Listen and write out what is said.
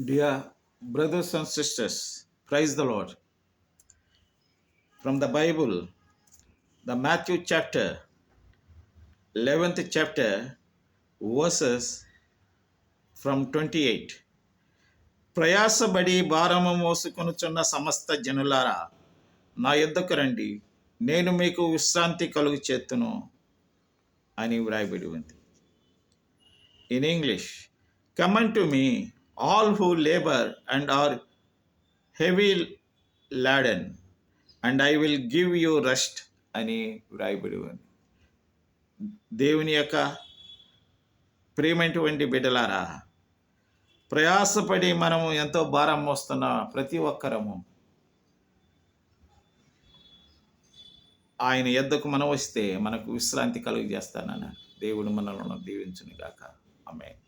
Dear brothers and sisters, praise the Lord. From the Bible, the Matthew chapter, 11th chapter, verses from 28. ప్రయాసబడి భారము మోసుకొనుచున్న సమస్త జనులారా నా యొద్దకు రండి, నేను మీకు విశ్రాంతి కలుగు చేతును అని వ్రాయబడి ఉంది. In English, come unto me, all who labor and are heavy laden, and I will give you rest అని వ్రాయబడి ఉంది. దేవుని యొక్క ప్రియమైనటువంటి బిడ్డలారా, ప్రయాసపడి మనము ఎంతో భారం మోస్తున్న ప్రతి ఒక్కరము ఆయన యొద్దకు మనం వస్తే మనకు విశ్రాంతి కలుగజేస్తానన్న దేవుడు మనల్ని దీవించును గాక. ఆమేన్.